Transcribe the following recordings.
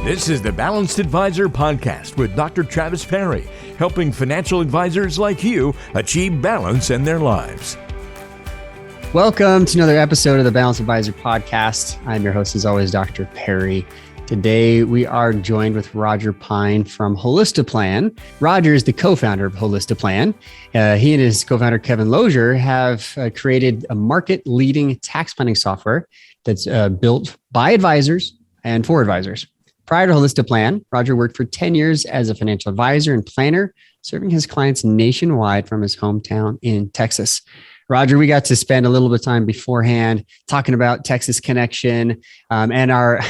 This is the Balanced Advisor Podcast with Dr. Travis Perry, helping financial advisors like you achieve balance in their lives. Welcome to another episode of the Balanced Advisor Podcast. I'm your host, as always, Dr. Perry. Today, we are joined with Roger Pine from Holistiplan. Roger is the co-founder of Holistiplan. He and his co-founder, Kevin Lozier, have created a market-leading tax planning software that's built by advisors and for advisors. Prior to Holistiplan, Roger worked for 10 years as a financial advisor and planner, serving his clients nationwide from his hometown in Texas. Roger, we got to spend a little bit of time beforehand talking about Texas connection and our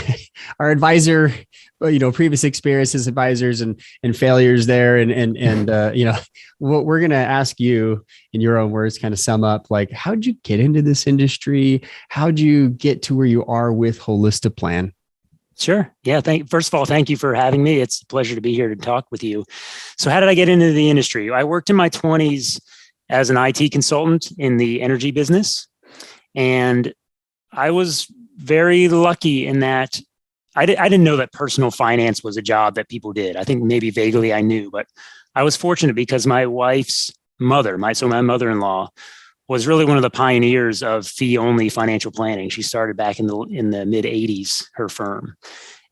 advisor, previous experiences, advisors and failures there. And what we're going to ask you in your own words, kind of sum up, like, how'd you get into this industry? How'd you get to where you are with Holistiplan? Sure. Yeah. First of all, thank you for having me. It's a pleasure to be here to talk with you. So how did I get into the industry? I worked in my 20s as an IT consultant in the energy business. And I was very lucky in that I didn't know that personal finance was a job that people did. I think maybe vaguely I knew, but I was fortunate because my wife's mother, my mother-in-law, was really one of the pioneers of fee-only financial planning. She started back in the mid-'80s, her firm.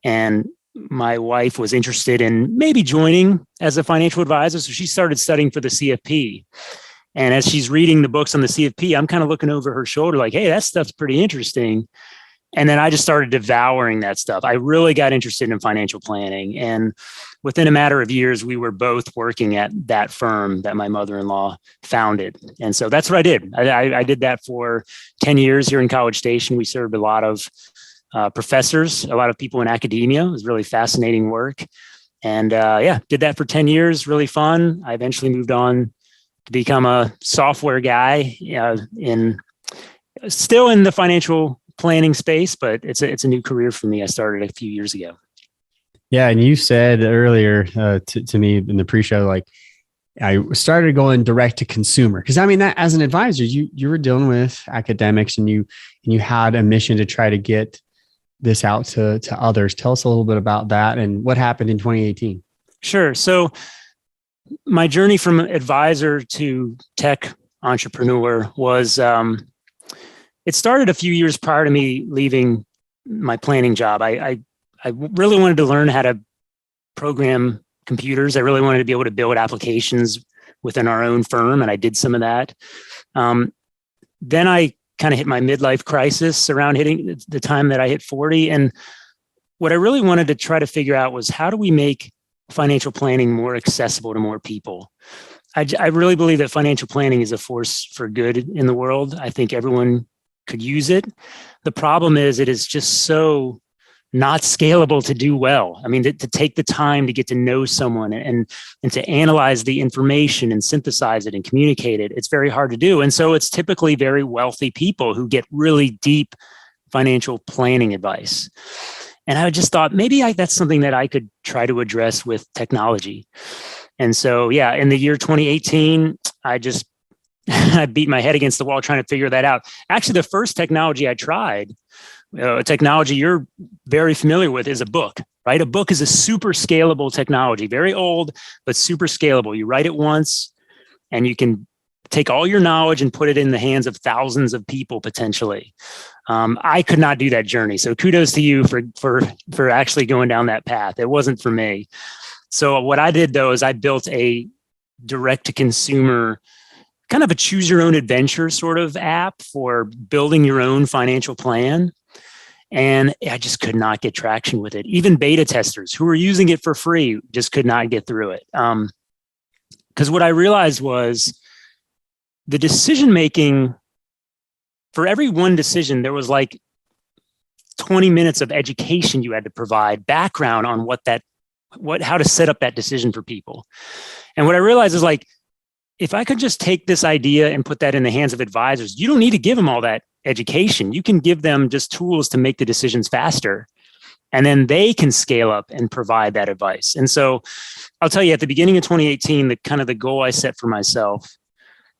And my wife was interested in maybe joining as a financial advisor. So she started studying for the CFP. And as she's reading the books on the CFP, I'm kind of looking over her shoulder like, hey, that stuff's pretty interesting. And then I just started devouring that stuff. I really got interested in financial planning. And within a matter of years, we were both working at that firm that my mother-in-law founded. And so that's what I did. I did that for 10 years here in College Station. We served a lot of professors, a lot of people in academia. It was really fascinating work. And did that for 10 years, really fun. I eventually moved on to become a software guy still in the financial planning space, but it's a new career for me. I started a few years ago. Yeah. And you said earlier to me in the pre-show, like I started going direct to consumer. Cause I mean, that as an advisor, you were dealing with academics and you had a mission to try to get this out to others. Tell us a little bit about that and what happened in 2018. Sure. So my journey from advisor to tech entrepreneur was, it started a few years prior to me leaving my planning job. I really wanted to learn how to program computers. I really wanted to be able to build applications within our own firm, and I did some of that. Then I kind of hit my midlife crisis around hitting the time that I hit 40. And what I really wanted to try to figure out was, how do we make financial planning more accessible to more people? I really believe that financial planning is a force for good in the world. I think everyone could use it. The problem is it is just so not scalable to do well. I mean, to take the time to get to know someone and to analyze the information and synthesize it and communicate it, it's very hard to do. And so it's typically very wealthy people who get really deep financial planning advice. And I just thought maybe that's something that I could try to address with technology. And so, in the year 2018, I beat my head against the wall trying to figure that out. Actually, the first technology I tried, a technology you're very familiar with, is a book, right? A book is a super scalable technology, very old, but super scalable. You write it once and you can take all your knowledge and put it in the hands of thousands of people potentially. I could not do that journey. So kudos to you for actually going down that path. It wasn't for me. So what I did though is I built a direct to consumer, kind of a choose your own adventure sort of app for building your own financial plan. And I just could not get traction with it. Even beta testers who were using it for free just could not get through it. Because what I realized was the decision-making, for every one decision, there was like 20 minutes of education you had to provide, background on how to set up that decision for people. And what I realized is, like, if I could just take this idea and put that in the hands of advisors, you don't need to give them all that education. You can give them just tools to make the decisions faster, and then they can scale up and provide that advice. And so I'll tell you, at the beginning of 2018, the goal I set for myself,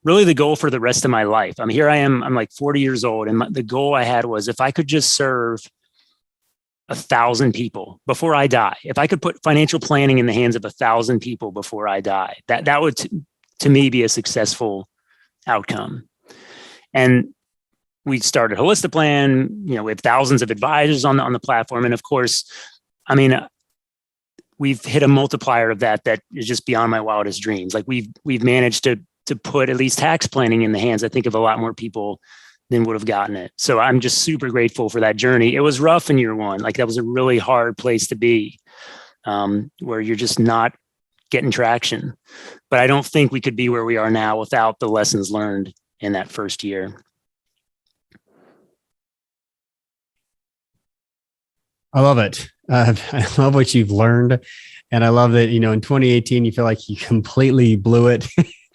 really the goal for the rest of my life. Here I am, I'm like 40 years old. And the goal I had was, if I could just serve 1,000 people before I die. If I could put financial planning in the hands of 1,000 people before I die, that would to me be a successful outcome. And we started Holistiplan, we have thousands of advisors on the platform. And of course, I mean, we've hit a multiplier of that is just beyond my wildest dreams. Like we've managed to put at least tax planning in the hands, I think, of a lot more people than would have gotten it. So I'm just super grateful for that journey. It was rough in year one. Like that was a really hard place to be, where you're just not getting traction. But I don't think we could be where we are now without the lessons learned in that first year. I love it. I love what you've learned. And I love that, in 2018, you feel like you completely blew it.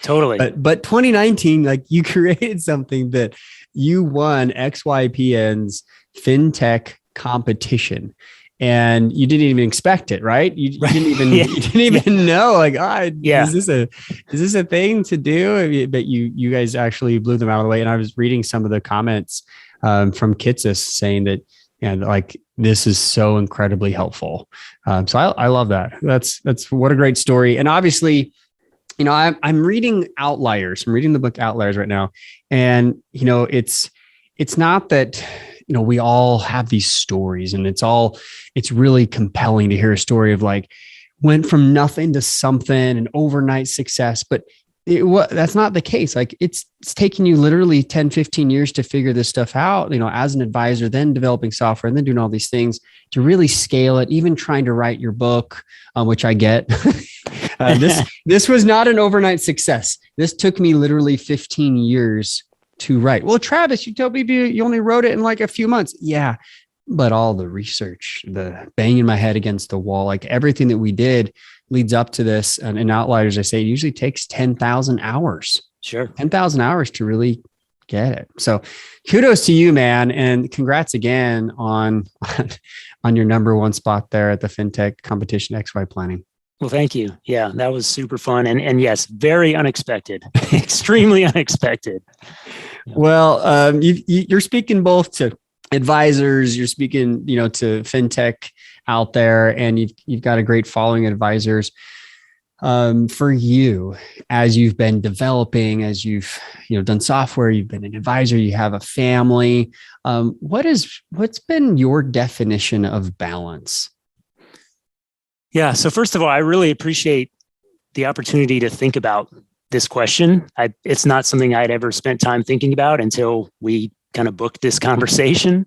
Totally. But 2019, like you created something that you won XYPN's FinTech competition, and you didn't even expect it, right? You didn't even you didn't even know, like, is this a thing to do? But you guys actually blew them out of the way. And I was reading some of the comments from Kitsis saying that, like this is so incredibly helpful. So I love that. That's what a great story. And obviously, I'm reading Outliers. I'm reading the book Outliers right now. And, it's not that, we all have these stories, and it's really compelling to hear a story of like went from nothing to something and overnight success, but that's not the case. Like it's taking you literally 10, 15 years to figure this stuff out, as an advisor, then developing software and then doing all these things to really scale it, even trying to write your book, which I get. This was not an overnight success. This took me literally 15 years to write. Well, Travis, you told me you only wrote it in like a few months. Yeah. But all the research, the banging my head against the wall, like everything that we did leads up to this. And in Outliers, I say it usually takes 10,000 hours. Sure. 10,000 hours to really get it. So kudos to you, man. And congrats again on your number one spot there at the FinTech competition, XY Planning. Well, thank you. Yeah, that was super fun. And yes, very unexpected, extremely unexpected. Well, you're speaking both to advisors, you're speaking, to FinTech out there, and you've got a great following of advisors. For you, as you've been developing, as you've done software, you've been an advisor, you have a family. What's been your definition of balance? Yeah. So first of all, I really appreciate the opportunity to think about this question. It's not something I'd ever spent time thinking about until we kind of booked this conversation.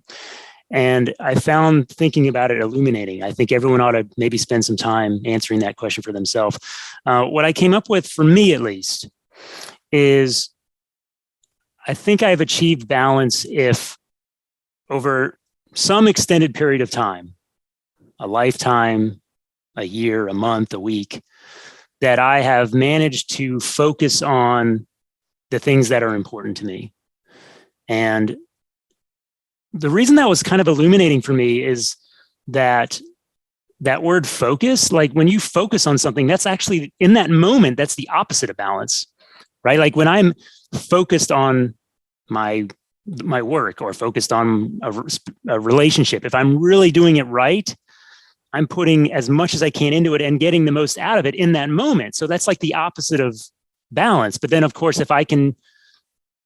And I found thinking about it illuminating. I think everyone ought to maybe spend some time answering that question for themselves. What I came up with, for me at least, is I think I've achieved balance if over some extended period of time, a lifetime, a year, a month, a week, that I have managed to focus on the things that are important to me. And the reason that was kind of illuminating for me is that word focus, like when you focus on something, that's actually in that moment, that's the opposite of balance, right? Like when I'm focused on my work or focused on a relationship, if I'm really doing it right, I'm putting as much as I can into it and getting the most out of it in that moment. So that's like the opposite of balance. But then of course, if I can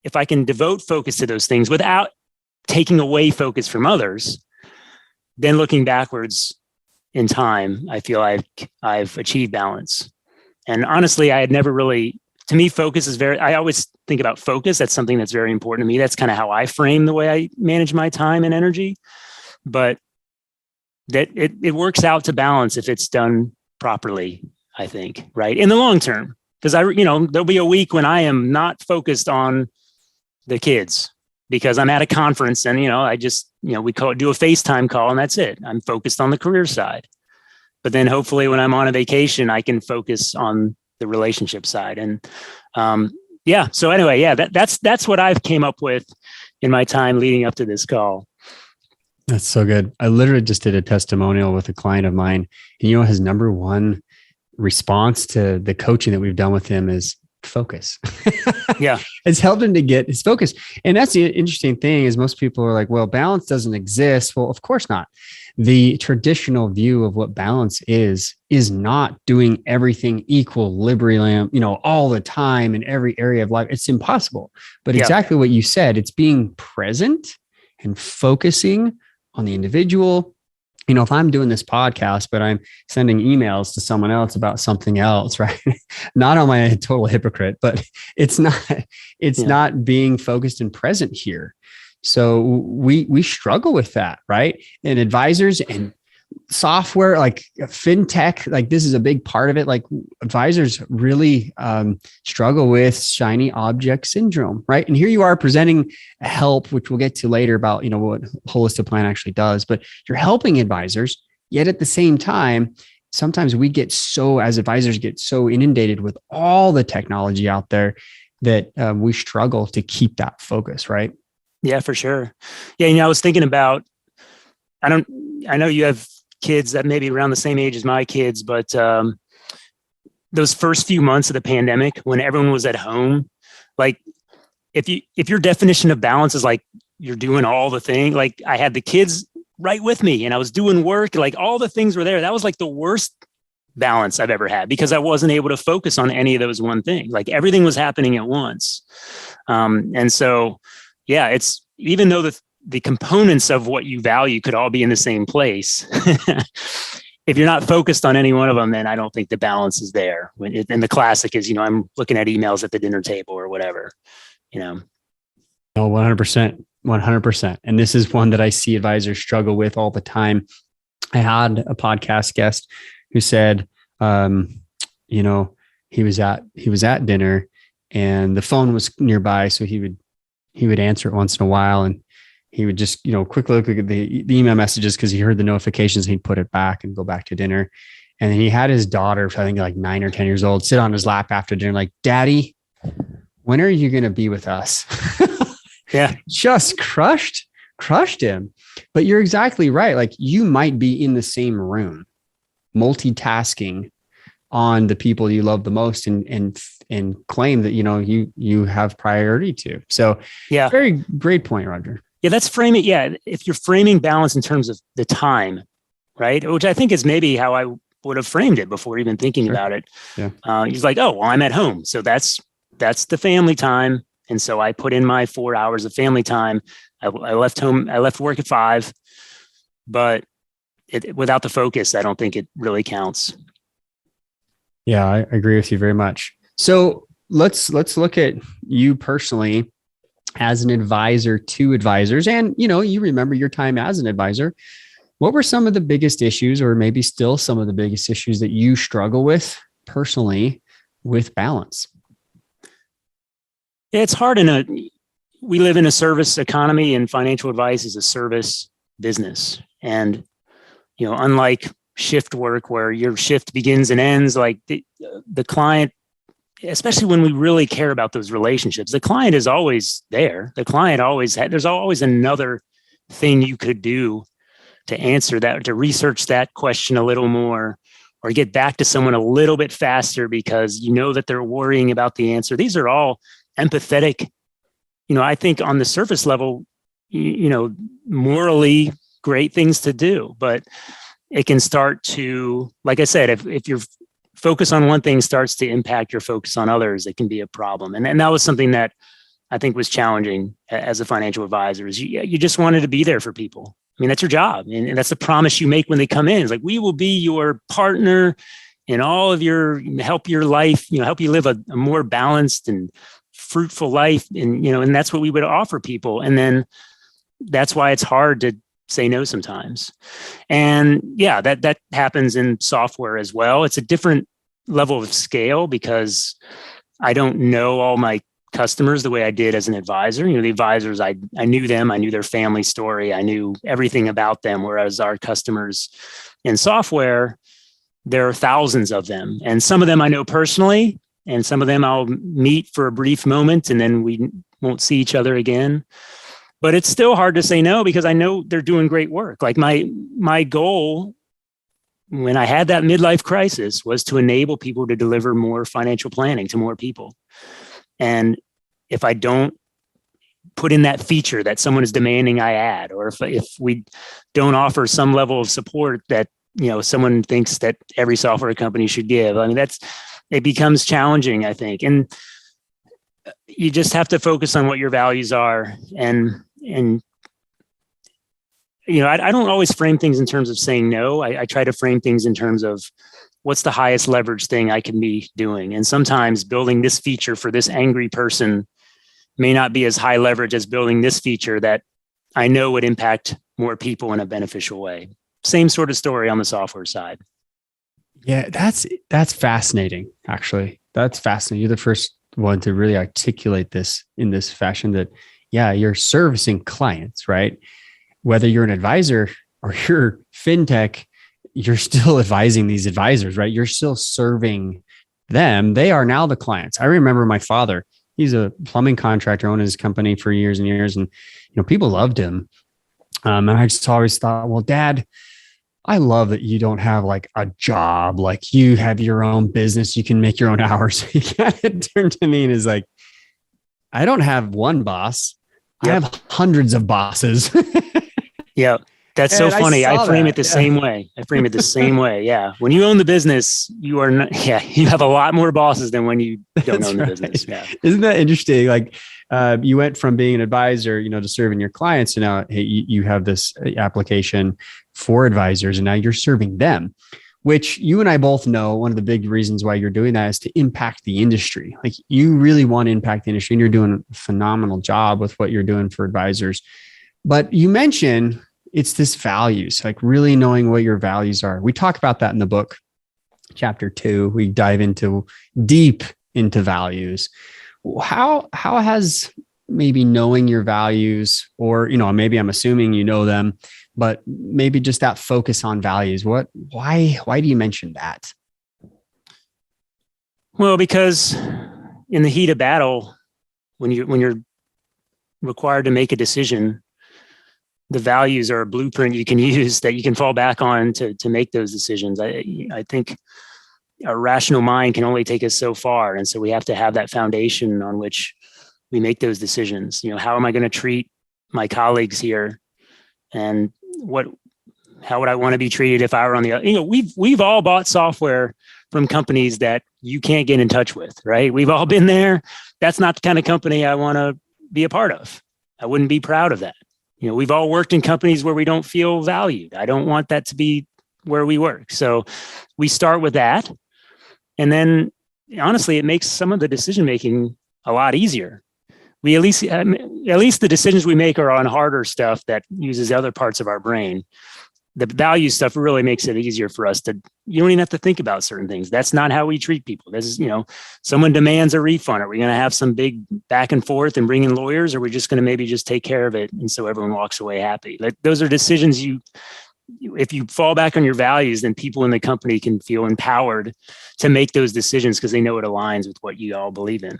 devote focus to those things without taking away focus from others, then looking backwards in time, I feel I've achieved balance. And honestly, I had never really, to me, focus is I always think about focus. That's something that's very important to me. That's kind of how I frame the way I manage my time and energy. But that it works out to balance if it's done properly, I think, right? In the long term. Because there'll be a week when I am not focused on the kids because I'm at a conference and, I just, we do a FaceTime call and that's it. I'm focused on the career side. But then hopefully when I'm on a vacation, I can focus on the relationship side. And so anyway, that's what I've came up with in my time leading up to this call. That's so good. I literally just did a testimonial with a client of mine. And his number one response to the coaching that we've done with him is focus. Yeah. It's helped him to get his focus. And that's the interesting thing is most people are like, well, balance doesn't exist. Well, of course not. The traditional view of what balance is not doing everything equilibrium, all the time in every area of life. It's impossible. But exactly what you said, it's being present and focusing on the individual. If I'm doing this podcast, but I'm sending emails to someone else about something else, right? Not on my total hypocrite, but it's not being focused and present here. So we struggle with that, right? And advisors and software, like fintech, like this is a big part of it. Like advisors really struggle with shiny object syndrome, right? And here you are presenting help, which we'll get to later about, what Holistiplan actually does, but you're helping advisors. Yet at the same time, sometimes as advisors get so inundated with all the technology out there that we struggle to keep that focus, right? Yeah, for sure. Yeah. I was thinking about, I know you have kids that may be around the same age as my kids, but those first few months of the pandemic when everyone was at home, like if your definition of balance is like you're doing all the thing, like I had the kids right with me and I was doing work, like all the things were there. That was like the worst balance I've ever had because I wasn't able to focus on any of those one thing. Like everything was happening at once. And so, yeah, it's even though the components of what you value could all be in the same place. If you're not focused on any one of them, then I don't think the balance is there. And the classic is, I'm looking at emails at the dinner table or whatever, No, 100%, 100%. And this is one that I see advisors struggle with all the time. I had a podcast guest who said, he was at dinner and the phone was nearby. So he would answer it once in a while. And he would just, quick look at the email messages because he heard the notifications. He'd put it back and go back to dinner. And then he had his daughter, I think like 9 or 10 years old, sit on his lap after dinner, like, Daddy, when are you going to be with us? Yeah. Just crushed him. But you're exactly right. Like you might be in the same room, multitasking on the people you love the most and claim that, you have priority to. So yeah, very great point, Roger. Yeah, that's framing. Yeah, if you're framing balance in terms of the time, right? Which I think is maybe how I would have framed it before even thinking about it. Yeah. He's like, oh, well, I'm at home. So that's the family time. And so I put in my 4 hours of family time. I left home. I left work at 5, but without the focus, I don't think it really counts. Yeah, I agree with you very much. So let's look at you personally as an advisor to advisors. And, you remember your time as an advisor. What were some of the biggest issues or maybe still some of the biggest issues that you struggle with personally with balance? It's hard we live in a service economy and financial advice is a service business. And, unlike shift work where your shift begins and ends, like the client, especially when we really care about those relationships, the client is always there. The client there's always another thing you could do to answer that, to research that question a little more or get back to someone a little bit faster because that they're worrying about the answer. These are all empathetic, I think on the surface level, morally great things to do, but it can start to, like I said, if your focus on one thing starts to impact your focus on others, it can be a problem. And that was something that I think was challenging as a financial advisor is you just wanted to be there for people. I mean, that's your job. And that's the promise you make when they come in. It's like, we will be your partner in all of help your life, help you live a more balanced and fruitful life. And that's what we would offer people. And then that's why it's hard to say no sometimes. And yeah, that happens in software as well. It's a different level of scale because I don't know all my customers the way I did as an advisor. The advisors, I knew them, I knew their family story, I knew everything about them. Whereas our customers in software, there are thousands of them. And some of them I know personally, and some of them I'll meet for a brief moment and then we won't see each other again. But it's still hard to say no because I know they're doing great work. Like my goal when I had that midlife crisis was to enable people to deliver more financial planning to more people. And if I don't put in that feature that someone is demanding I add, or if we don't offer some level of support that, someone thinks that every software company should give, it becomes challenging, I think. And you just have to focus on what your values are. And I don't always frame things in terms of saying no. I try to frame things in terms of what's the highest leverage thing I can be doing. And sometimes building this feature for this angry person may not be as high leverage as building this feature that I know would impact more people in a beneficial way. Same sort of story on the software side. Yeah, that's fascinating, actually. That's fascinating. You're the first one to really articulate this in this fashion that, yeah, you're servicing clients, right? Whether you're an advisor or you're fintech, you're still advising these advisors, right? You're still serving them. They are now the clients. I remember my father, he's a plumbing contractor, owned his company for years and years. And, people loved him. And I just always thought, well, Dad, I love that you don't have like a job, like you have your own business, you can make your own hours. He kind of turned to me and is like, I don't have one boss. Yep. I have hundreds of bosses. Yeah. That's so funny. I frame it the same way. Yeah. When you own the business, you are not, you have a lot more bosses than when you don't own the business. Yeah. Isn't that interesting? Like you went from being an advisor, to serving your clients. And now, hey, you have this application for advisors and now you're serving them, which you and I both know one of the big reasons why you're doing that is to impact the industry. Like you really want to impact the industry and you're doing a phenomenal job with what you're doing for advisors. But you mentioned it's this values, like really knowing what your values are. We talk about that in the book, chapter 2. We dive deep into values. How has maybe knowing your values, or, maybe I'm assuming you know them, but maybe just that focus on values. Why do you mention that? Well, because in the heat of battle, when you're required to make a decision, the values are a blueprint you can use that you can fall back on to make those decisions. I think a rational mind can only take us so far. And so we have to have that foundation on which we make those decisions. How am I going to treat my colleagues here? And how would I want to be treated if I were on the, we've all bought software from companies that you can't get in touch with, right? We've all been there. That's not the kind of company I want to be a part of. I wouldn't be proud of that. We've all worked in companies where we don't feel valued. I don't want that to be where we work. So we start with that. And then honestly, it makes some of the decision-making a lot easier. We at least the decisions we make are on harder stuff that uses other parts of our brain. The value stuff really makes it easier for us you don't even have to think about certain things. That's not how we treat people. This is, someone demands a refund. Are we going to have some big back and forth and bring in lawyers? Or are we just going to maybe just take care of it? And so everyone walks away happy. Those are decisions if you fall back on your values, then people in the company can feel empowered to make those decisions because they know it aligns with what you all believe in.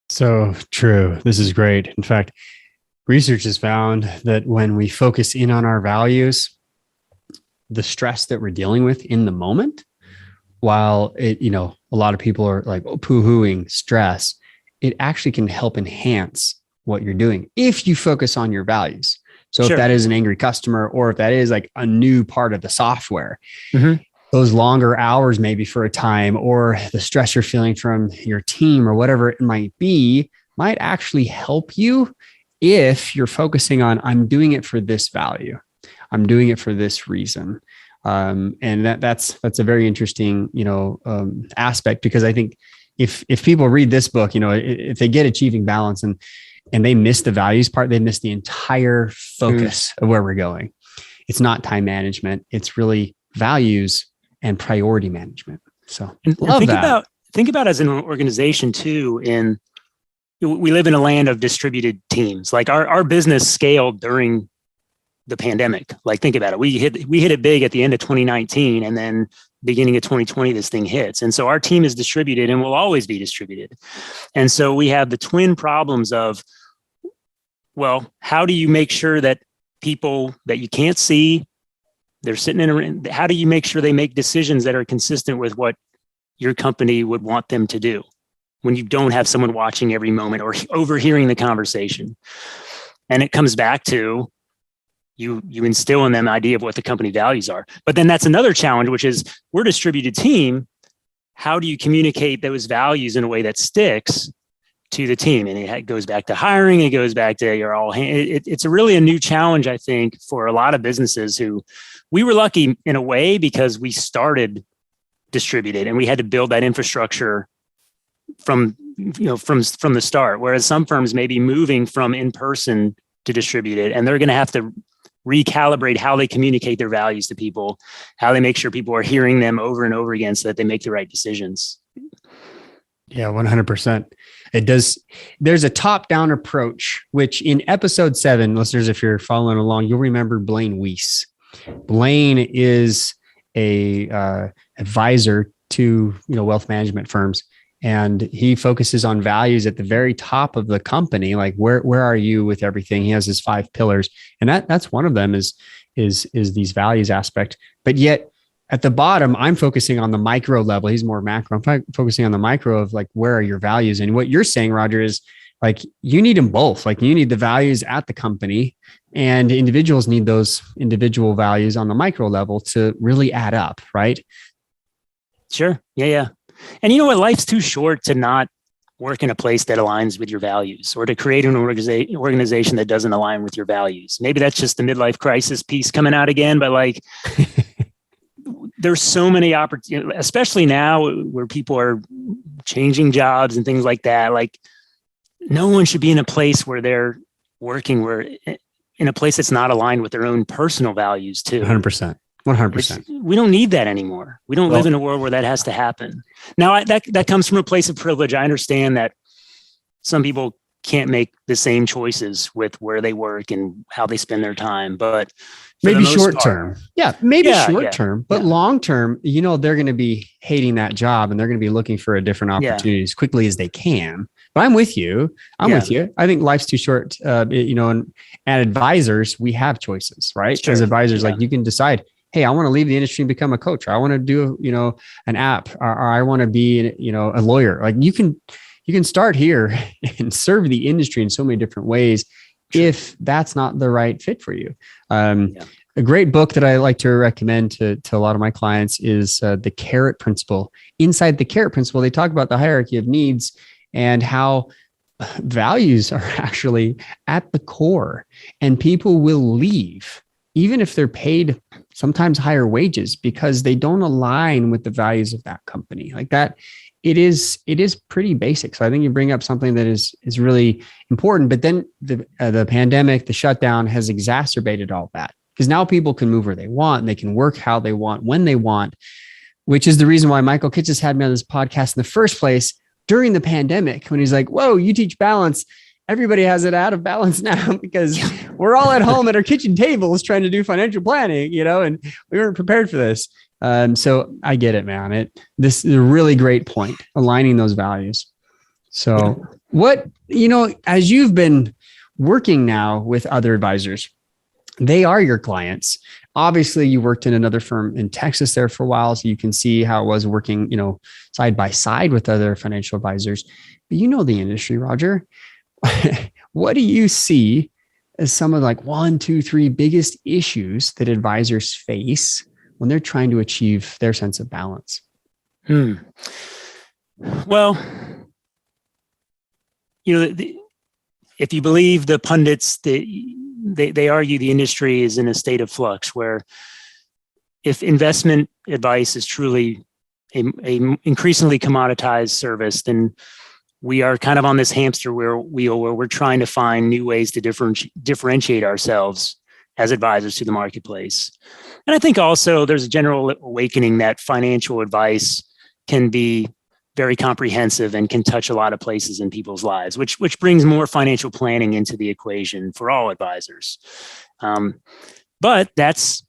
So true. This is great. In fact, research has found that when we focus in on our values, the stress that we're dealing with in the moment, while a lot of people are like poo-hooing stress, it actually can help enhance what you're doing if you focus on your values. So Sure. If that is an angry customer, or if that is like a new part of the software, mm-hmm. those longer hours maybe for a time, or the stress you're feeling from your team or whatever it might be, might actually help you if you're focusing on, I'm doing it for this value. I'm doing it for this reason. And that's a very interesting, aspect, because I think if people read this book, if they get Achieving Balance and they miss the values part, they miss the entire focus of where we're going. It's not time management. It's really values and priority management. So think about as an organization too, we live in a land of distributed teams. Like our business scaled during the pandemic. Like think about it. We hit it big at the end of 2019, and then beginning of 2020, this thing hits. And so our team is distributed and will always be distributed. And so we have the twin problems of, well, how do you make sure that people that you can't see They're sitting how do you make sure they make decisions that are consistent with what your company would want them to do when you don't have someone watching every moment or overhearing the conversation? And it comes back to you instill in them an idea of what the company values are. But then that's another challenge, which is we're a distributed team. How do you communicate those values in a way that sticks to the team? And it goes back to hiring. It goes back to it's really a new challenge, I think, for a lot of businesses who we were lucky in a way because we started distributed and we had to build that infrastructure from the start. Whereas some firms may be moving from in-person to distributed, and they're going to have to recalibrate how they communicate their values to people, how they make sure people are hearing them over and over again so that they make the right decisions. Yeah, 100%. It does. There's a top-down approach, which in episode 7, listeners, if you're following along, you'll remember Blaine Weiss. Blaine is a advisor to wealth management firms, and he focuses on values at the very top of the company. Like where are you with everything? He has his 5 pillars, and that's one of them is these values aspect. But yet at the bottom, I'm focusing on the micro level. He's more macro. I'm focusing on the micro of like, where are your values? And what you're saying, Roger, is like, you need them both. Like you need the values at the company, and individuals need those individual values on the micro level to really add up. Right. Sure. Yeah. And you know what? Life's too short to not work in a place that aligns with your values, or to create an organization that doesn't align with your values. Maybe that's just the midlife crisis piece coming out again, but like, there's so many opportunities, especially now where people are changing jobs and things like that. Like, no one should be in a place where they're working in a place that's not aligned with their own personal values too. 100%. 100%. We don't need that anymore. We don't live in a world where that has to happen. Now, that comes from a place of privilege. I understand that some people can't make the same choices with where they work and how they spend their time, but maybe short term. Yeah, maybe short term, but long term, they're going to be hating that job, and they're going to be looking for a different opportunity as quickly as they can. But I'm with you. With you. I think life's too short. And advisors, we have choices, right? Sure. As advisors, like you can decide, hey, I want to leave the industry and become a coach. Or I want to do, an app, or I want to be, a lawyer. Like you can start here and serve the industry in so many different ways. Sure. If that's not the right fit for you. A great book that I like to recommend to a lot of my clients is The Carrot Principle. Inside The Carrot Principle, they talk about the hierarchy of needs and how values are actually at the core, and people will leave even if they're paid sometimes higher wages because they don't align with the values of that company. Like that, it is pretty basic. So I think you bring up something that is really important. But then the pandemic, the shutdown has exacerbated all that, because now people can move where they want and they can work how they want when they want, which is the reason why Michael Kitces had me on this podcast in the first place during the pandemic, when he's like, whoa, you teach balance. Everybody has it out of balance now because we're all at home at our kitchen tables trying to do financial planning, and we weren't prepared for this. So I get it, man. This is a really great point, aligning those values. So as you've been working now with other advisors, they are your clients. Obviously, you worked in another firm in Texas there for a while, so you can see how it was working, side by side with other financial advisors. But the industry, Roger. What do you see as some of 1, 2, 3 biggest issues that advisors face when they're trying to achieve their sense of balance? Well, if you believe the pundits, they argue the industry is in a state of flux, where if investment advice is truly a increasingly commoditized service, then we are kind of on this hamster wheel where we're trying to find new ways to differentiate ourselves as advisors to the marketplace. And I think also there's a general awakening that financial advice can be very comprehensive and can touch a lot of places in people's lives, which brings more financial planning into the equation for all advisors. But that's,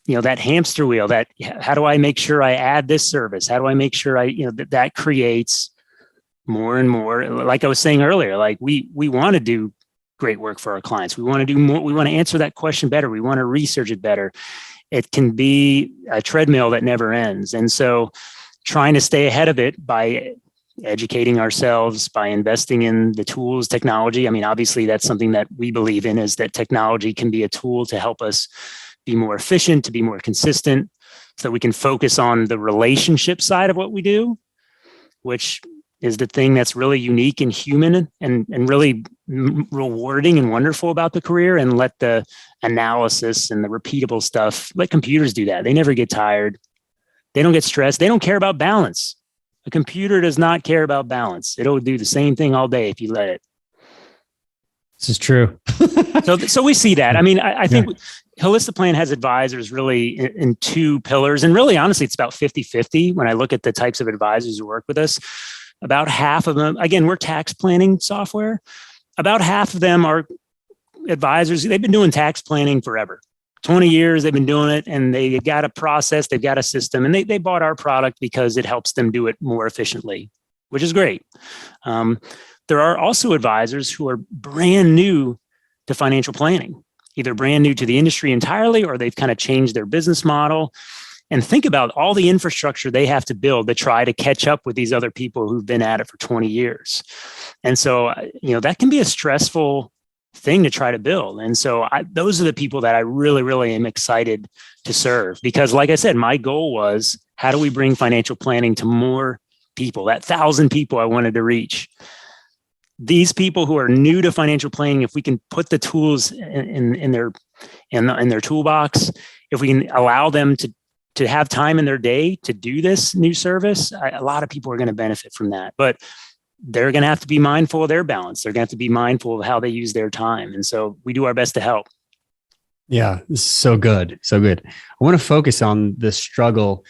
that hamster wheel, that how do I make sure I add this service? How do I make sure that creates more and more, like I was saying earlier, like we want to do great work for our clients. We want to do more. We want to answer that question better. We want to research it better. it can be a treadmill that never ends. And so trying to stay ahead of it by educating ourselves, by investing in the tools, technology. I mean, obviously that's something that we believe in, is that technology can be a tool to help us be more efficient, to be more consistent, so that we can focus on the relationship side of what we do, which is the thing that's really unique and human and really rewarding and wonderful about the career, and let the analysis and the repeatable stuff, let computers do that. They never get tired. They don't get stressed. They don't care about balance. A computer does not care about balance. It'll do the same thing all day if you let it. This is true. So we see that. I mean, I think Holistiplan has advisors really in two pillars. And really, honestly, it's about 50-50 when I look at the types of advisors who work with us. About half of them, again, we're tax planning software. About half of them are advisors. They've been doing tax planning forever. 20 years they've been doing it, and they've got a process, they've got a system, and they bought our product because it helps them do it more efficiently, which is great. There are also advisors who are brand new to financial planning, either brand new to the industry entirely, or they've kind of changed their business model. And think about all the infrastructure they have to build to try to catch up with these other people who've been at it for 20 years. And so, that can be a stressful thing to try to build. And so those are the people that I really, really am excited to serve, because like I said, my goal was, how do we bring financial planning to more people, that 1,000 people I wanted to reach? These people who are new to financial planning, if we can put the tools in their toolbox, if we can allow them to have time in their day to do this new service, a lot of people are going to benefit from that. But they're going to have to be mindful of their balance. They're going to have to be mindful of how they use their time. And so we do our best to help. Yeah, this is so good. So good. I want to focus on the struggle.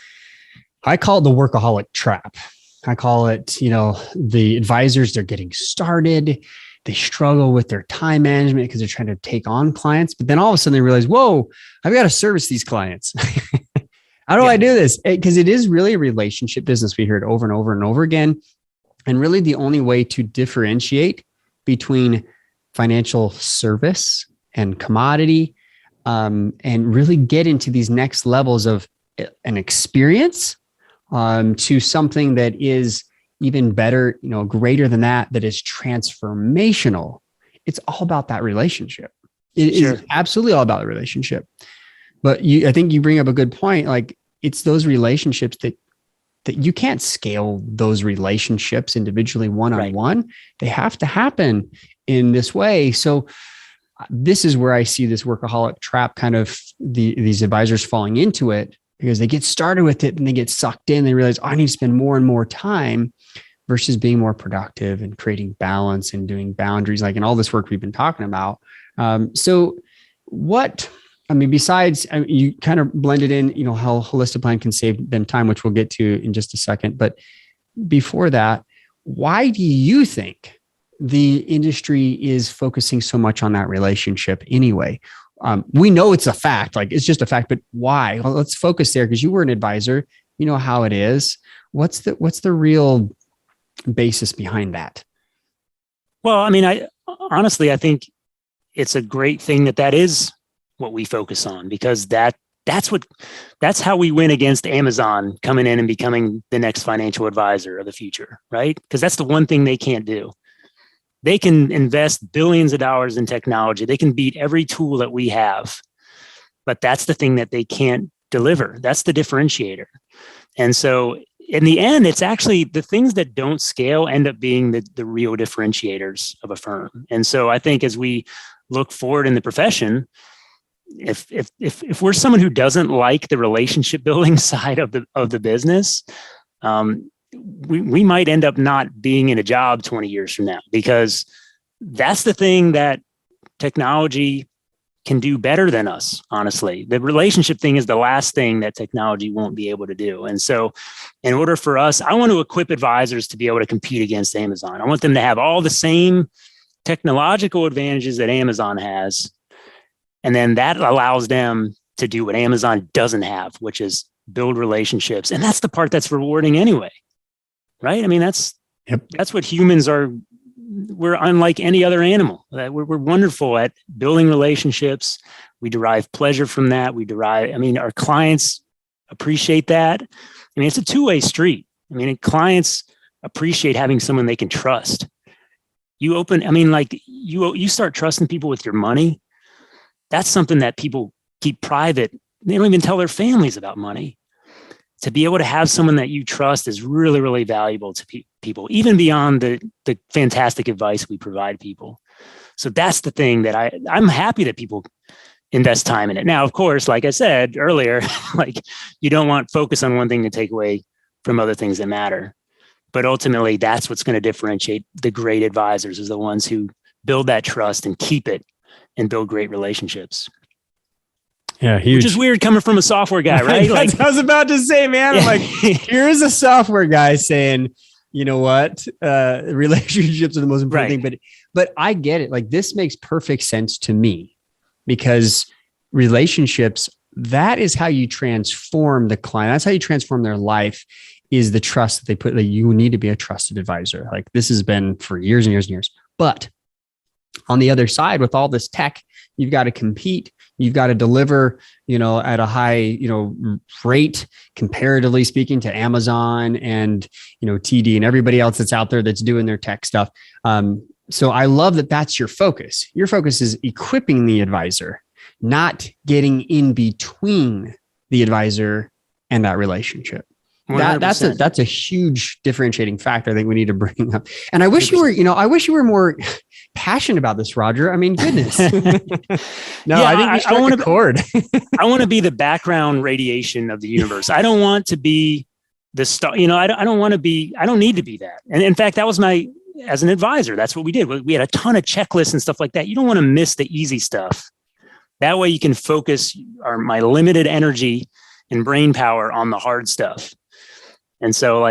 I call it the workaholic trap. I call it, the advisors, they're getting started. They struggle with their time management because they're trying to take on clients. But then all of a sudden they realize, whoa, I've got to service these clients. How do I do this? Because it is really a relationship business. We hear it over and over and over again. And really the only way to differentiate between financial service and commodity, and really get into these next levels of an experience, to something that is even better, greater than that is transformational. It's all about that relationship. It is absolutely all about the relationship. But I think you bring up a good point. Like, it's those relationships that you can't scale those relationships individually one-on-one. Right. They have to happen in this way. So this is where I see this workaholic trap, kind of these advisors falling into it, because they get started with it and they get sucked in. They realize, I need to spend more and more time, versus being more productive and creating balance and doing boundaries, like in all this work we've been talking about. Besides, you kind of blended in, how Holistiplan can save them time, which we'll get to in just a second. But before that, why do you think the industry is focusing so much on that relationship anyway? We know it's a fact, like it's just a fact, but why? Well, let's focus there, because you were an advisor, you know how it is. What's the real basis behind that? Well, I mean, I think it's a great thing that is what we focus on, because that's how we win against Amazon coming in and becoming the next financial advisor of the future, right? Because that's the one thing they can't do. They can invest billions of dollars in technology. They can beat every tool that we have, but that's the thing that they can't deliver. That's the differentiator. And so in the end, it's actually the things that don't scale end up being the real differentiators of a firm. And so I think as we look forward in the profession, if we're someone who doesn't like the relationship building side of the business, we might end up not being in a job 20 years from now, because that's the thing that technology can do better than us. Honestly, the relationship thing is the last thing that technology won't be able to do. And so in order for us, I want to equip advisors to be able to compete against Amazon. I want them to have all the same technological advantages that Amazon has. And then that allows them to do what Amazon doesn't have, which is build relationships. And that's the part that's rewarding anyway, right? I mean, that's what humans are. We're unlike any other animal. We're wonderful at building relationships. We derive pleasure from that. Our clients appreciate that. I mean, it's a two-way street. I mean, clients appreciate having someone they can trust. You start trusting people with your money. That's something that people keep private. They don't even tell their families about money. To be able to have someone that you trust is really, really valuable to people, even beyond the fantastic advice we provide people. So that's the thing that I'm happy that people invest time in it. Now, of course, like I said earlier, like you don't want focus on one thing to take away from other things that matter. But ultimately, that's what's going to differentiate the great advisors, is the ones who build that trust and keep it and build great relationships. Yeah, huge. Which is weird coming from a software guy, right? Like, I was about to say, man, I'm like, here's a software guy saying, you know what, relationships are the most important thing. But I get it. Like, this makes perfect sense to me, because relationships, that is how you transform the client. That's how you transform their life, is the trust that they put. Like, you need to be a trusted advisor. Like, this has been for years and years and years. But on the other side, with all this tech, you've got to compete. You've got to deliver, at a high, rate, comparatively speaking, to Amazon and, TD and everybody else that's out there that's doing their tech stuff. So I love that that's your focus. Your focus is equipping the advisor, not getting in between the advisor and that relationship. That's a huge differentiating factor I think we need to bring up. And I wish 100%. I wish you were more passionate about this, Roger. I mean, goodness. I think we struck a chord. I want to be the background radiation of the universe. I don't want to be the star. I don't need to be that. And in fact, that was as an advisor, that's what we did. We had a ton of checklists and stuff like that. You don't want to miss the easy stuff. That way you can focus my limited energy and brain power on the hard stuff. And so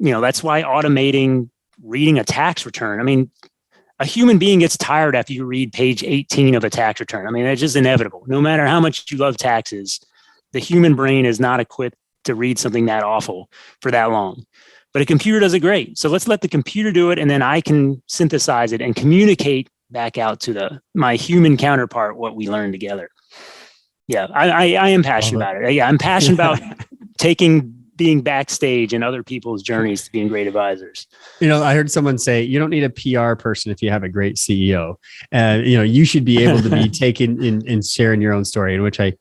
that's why automating reading a tax return. I mean, a human being gets tired after you read page 18 of a tax return. I mean, it's just inevitable. No matter how much you love taxes, the human brain is not equipped to read something that awful for that long. But a computer does it great. So let's let the computer do it, and then I can synthesize it and communicate back out to my human counterpart what we learned together. Yeah, I am passionate about it. Yeah, I'm passionate about being backstage in other people's journeys to being great advisors. I heard someone say, you don't need a PR person if you have a great CEO. You should be able to be taking and sharing your own story, in which I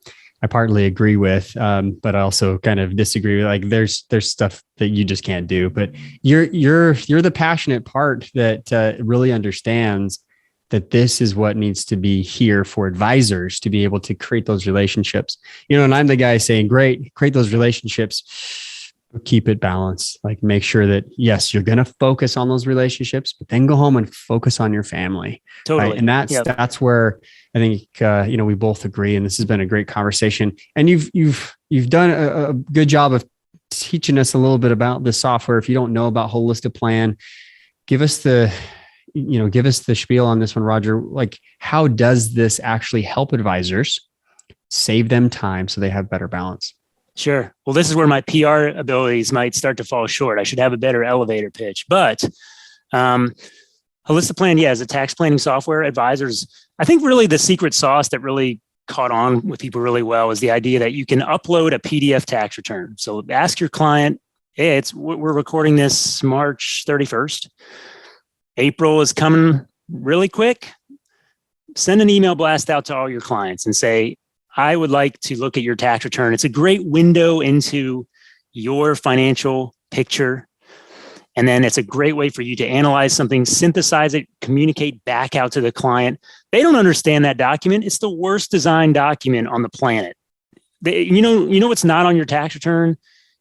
partly agree with, but I also kind of disagree with. Like, there's stuff that you just can't do, but you're the passionate part that really understands that this is what needs to be here for advisors to be able to create those relationships. And I'm the guy saying, great, create those relationships, keep it balanced. Like, make sure that, yes, you're going to focus on those relationships, but then go home and focus on your family. Totally. Right? And that's where I think, we both agree. And this has been a great conversation. And you've done a good job of teaching us a little bit about the software. If you don't know about Holistiplan, give us the spiel on this one, Roger. Like, how does this actually help advisors save them time so they have better balance? Sure. Well, this is where my PR abilities might start to fall short. I should have a better elevator pitch. But Holistiplan, is a tax planning software. Advisors, I think really the secret sauce that really caught on with people really well is the idea that you can upload a PDF tax return. So ask your client, hey, we're recording this March 31st. April is coming really quick. Send an email blast out to all your clients and say, I would like to look at your tax return. It's a great window into your financial picture. And then it's a great way for you to analyze something, synthesize it, communicate back out to the client. They don't understand that document. It's the worst designed document on the planet. You know what's not on your tax return?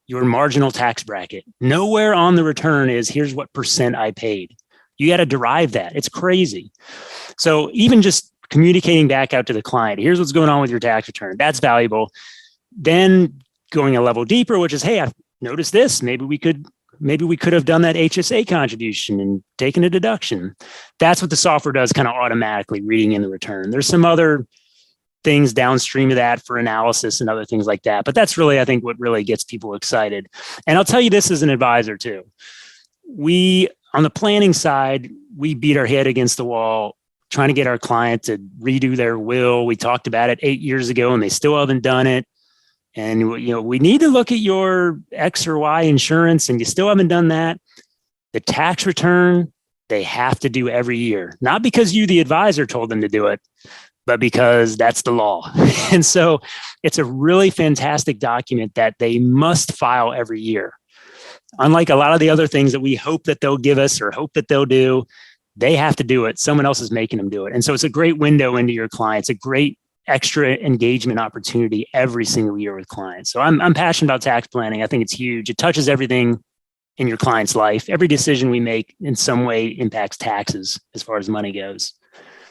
Your marginal tax bracket. Nowhere on the return is, here's what % I paid. You got to derive that. It's crazy. So even just communicating back out to the client, here's what's going on with your tax return. That's valuable. Then going a level deeper, which is, hey, I've noticed this. Maybe we could have done that HSA contribution and taken a deduction. That's what the software does, kind of automatically reading in the return. There's some other things downstream of that for analysis and other things like that. But that's really, I think, what really gets people excited. And I'll tell you this as an advisor too. On the planning side, we beat our head against the wall trying to get our client to redo their will. We talked about it 8 years ago and they still haven't done it. And, we need to look at your X or Y insurance and you still haven't done that. The tax return, they have to do every year, not because you, the advisor, told them to do it, but because that's the law. And so it's a really fantastic document that they must file every year. Unlike a lot of the other things that we hope that they'll give us or hope that they'll do, they have to do it. Someone else is making them do it. And so it's a great window into your clients, a great extra engagement opportunity every single year with clients. So I'm passionate about tax planning. I think it's huge. It touches everything in your client's life. Every decision we make in some way impacts taxes as far as money goes.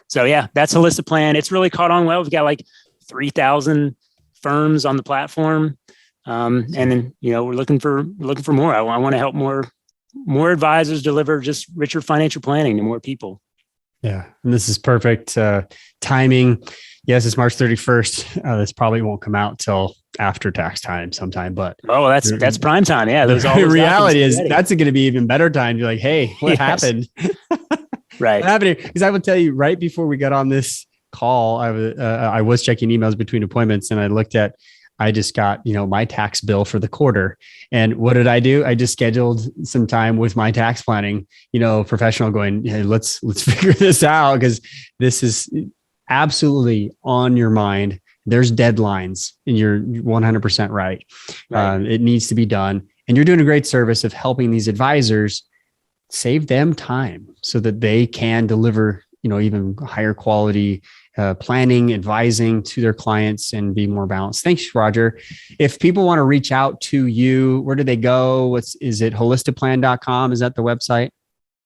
So yeah, that's Holistiplan. It's really caught on well. We've got like 3,000 firms on the platform. And then, we're looking for more. I want to help more advisors deliver just richer financial planning to more people. Yeah. And this is perfect timing. Yes, it's March 31st. This probably won't come out till after tax time sometime, but that's prime time. Yeah. The reality is that's going to be even better time. You're like, hey, what happened? Right. What happened? Because I will tell you right before we got on this call, I was checking emails between appointments and I just got, my tax bill for the quarter. And what did I do? I just scheduled some time with my tax planning, professional going, hey, let's figure this out because this is absolutely on your mind. There's deadlines and you're 100% right. It needs to be done. And you're doing a great service of helping these advisors save them time so that they can deliver, even higher quality planning, advising to their clients and be more balanced. Thanks, Roger. If people want to reach out to you, where do they go? Is it holistiplan.com? Is that the website?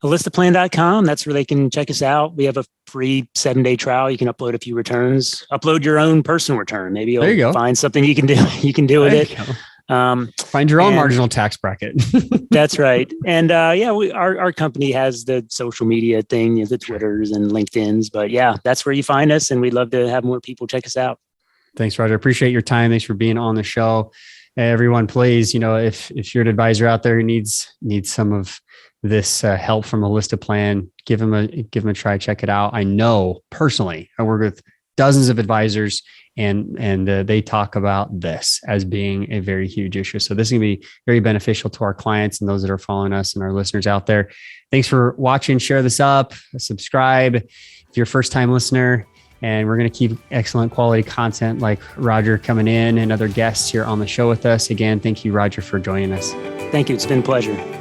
Holistiplan.com. That's where they can check us out. We have a free 7-day trial. You can upload a few returns, upload your own personal return. Maybe you'll find something you can do with it. Find your own marginal tax bracket. That's right. And our company has the social media thing, the Twitters and LinkedIn's, but yeah, that's where you find us. And we'd love to have more people check us out. Thanks, Roger. Appreciate your time. Thanks for being on the show. Everyone, please, if you're an advisor out there who needs some of this help from Holistiplan, give them a try, check it out. I know personally, I work with dozens of advisors and they talk about this as being a very huge issue. So this is going to be very beneficial to our clients and those that are following us and our listeners out there. Thanks for watching. Share this up, subscribe if you're a first time listener, and we're going to keep excellent quality content like Roger coming in and other guests here on the show with us. Again, thank you, Roger, for joining us. Thank you. It's been a pleasure.